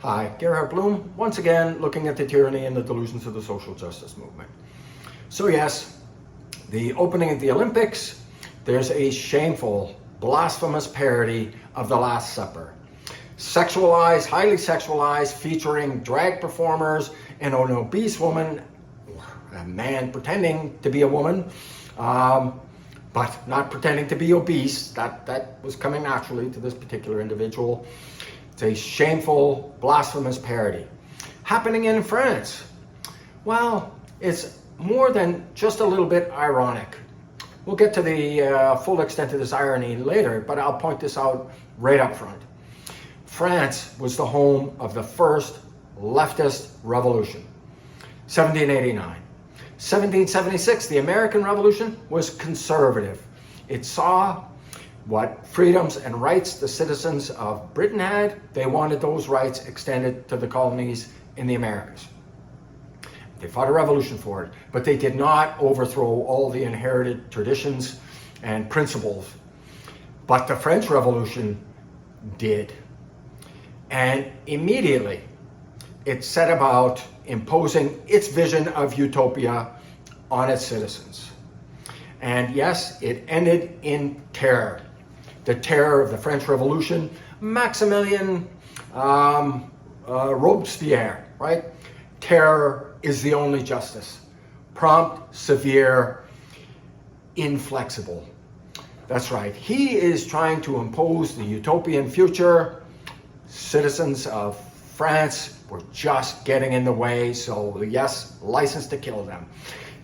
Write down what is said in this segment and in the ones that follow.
Hi, Gerhard Bloom, once again looking at the tyranny and the delusions of the social justice movement. So yes, the opening of the Olympics, there's a shameful, blasphemous parody of the Last Supper. Sexualized, highly sexualized, featuring drag performers and an obese woman, a man pretending to be a woman, but not pretending to be obese. That was coming naturally to this particular individual. It's a shameful, blasphemous parody. Happening in France. Well, it's more than just a little bit ironic. We'll get to the full extent of this irony later, but I'll point this out right up front. France was the home of the first leftist revolution, 1789. 1776, the American Revolution was conservative. It saw what freedoms and rights the citizens of Britain had. They wanted those rights extended to the colonies in the Americas. They fought a revolution for it, but they did not overthrow all the inherited traditions and principles. But the French Revolution did. And immediately, it set about imposing its vision of utopia on its citizens. And yes, it ended in terror. The terror of the French Revolution, Maximilien Robespierre, right? Terror is the only justice. Prompt, severe, inflexible. That's right. He is trying to impose the utopian future. Citizens of France were just getting in the way, so yes, license to kill them.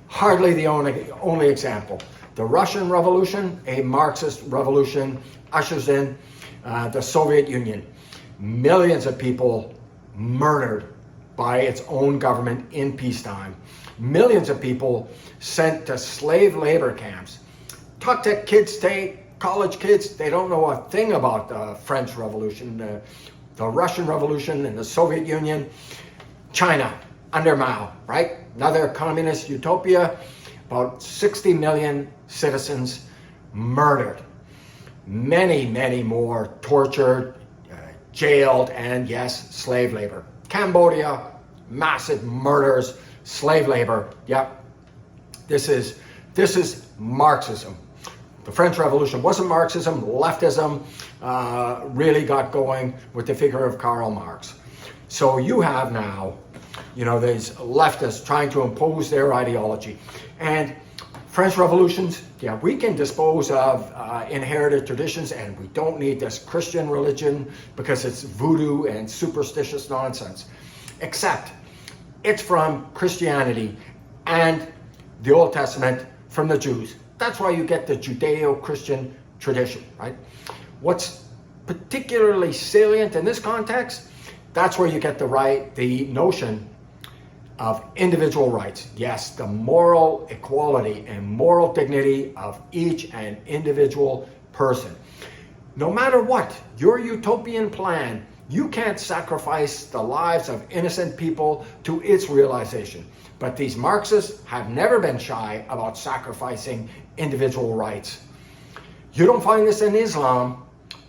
Hardly the only example. The Russian Revolution, a Marxist revolution, ushers in the Soviet Union. Millions of people murdered by its own government in peacetime. Millions of people sent to slave labor camps. Talk to kids today, college kids, they don't know a thing about the French Revolution, the Russian Revolution and the Soviet Union. China, under Mao, right? Another communist utopia. About 60 million citizens murdered. Many, many more tortured, jailed, and yes, slave labor. Cambodia, massive murders, slave labor. Yep, this is Marxism. The French Revolution wasn't Marxism. Leftism really got going with the figure of Karl Marx. So you have now, these leftists trying to impose their ideology. And French revolutions, yeah, we can dispose of inherited traditions, and we don't need this Christian religion because it's voodoo and superstitious nonsense. Except it's from Christianity and the Old Testament from the Jews. That's why you get the Judeo-Christian tradition, right? What's particularly salient in this context, that's where you get the notion of individual rights. Yes, the moral equality and moral dignity of each and individual person. No matter what, your utopian plan, you can't sacrifice the lives of innocent people to its realization. But these Marxists have never been shy about sacrificing individual rights. You don't find this in Islam.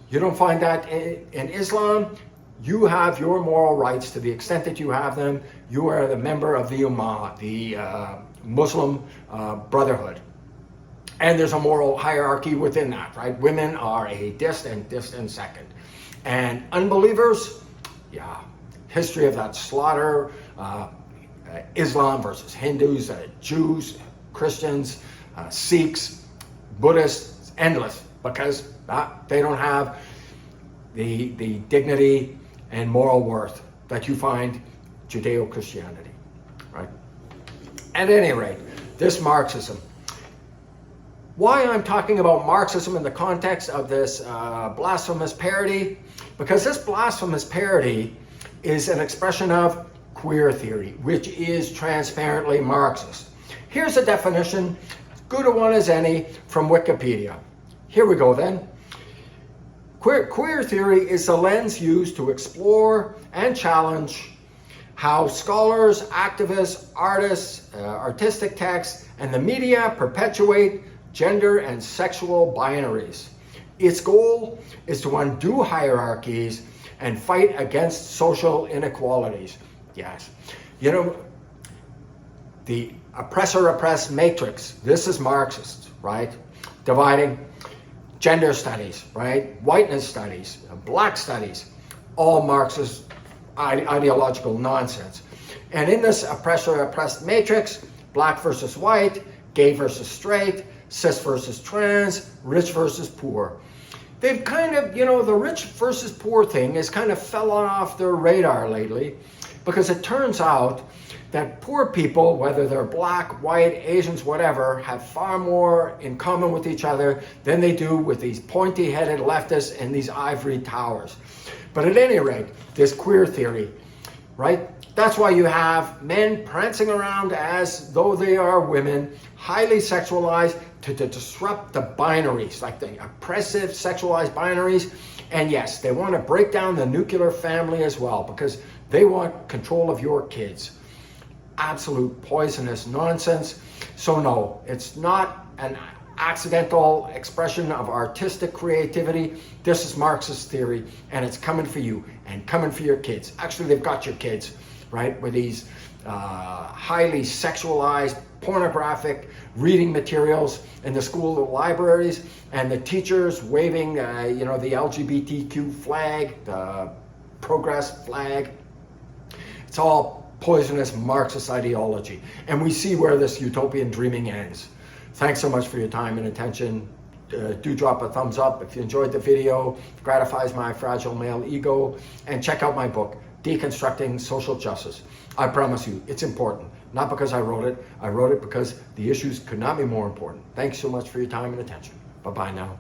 You don't find that in Islam. You have your moral rights to the extent that you have them. You are the member of the Ummah, the Muslim Brotherhood. And there's a moral hierarchy within that, right? Women are a distant second. And unbelievers, yeah, history of that slaughter, Islam versus Hindus, Jews, Christians, Sikhs, Buddhists, endless, because they don't have the dignity and moral worth that you find Judeo-Christianity, right? At any rate, this Marxism. Why I'm talking about Marxism in the context of this blasphemous parody? Because this blasphemous parody is an expression of queer theory, which is transparently Marxist. Here's a definition, good a one as any, from Wikipedia. Here we go then. Queer theory is the lens used to explore and challenge how scholars, activists, artists, artistic texts, and the media perpetuate gender and sexual binaries. Its goal is to undo hierarchies and fight against social inequalities. Yes. You know, the oppressor-oppressed matrix, this is Marxist, right? Dividing gender studies, right? Whiteness studies, black studies, all Marxist ideological nonsense. And in this oppressor-oppressed matrix, black versus white, gay versus straight, cis versus trans, rich versus poor. They've kind of, you know, the rich versus poor thing has kind of fallen off their radar lately, because it turns out that poor people, whether they're black, white, Asians, whatever, have far more in common with each other than they do with these pointy-headed leftists in these ivory towers. But at any rate, this queer theory, right? That's why you have men prancing around as though they are women, highly sexualized to disrupt the binaries, like the oppressive sexualized binaries. And yes, they want to break down the nuclear family as well, because they want control of your kids. Absolute poisonous nonsense. So no, it's not an accidental expression of artistic creativity. This is Marxist theory, and it's coming for you and coming for your kids. Actually, they've got your kids, right, with these highly sexualized, pornographic reading materials in the school libraries, and the teachers waving, you know, the LGBTQ flag, the progress flag. It's all poisonous Marxist ideology. And we see where this utopian dreaming ends. Thanks so much for your time and attention. Do drop a thumbs up if you enjoyed the video. It gratifies my fragile male ego. And check out my book, Deconstructing Social Justice. I promise you, it's important. Not because I wrote it because the issues could not be more important. Thanks so much for your time and attention. Bye-bye now.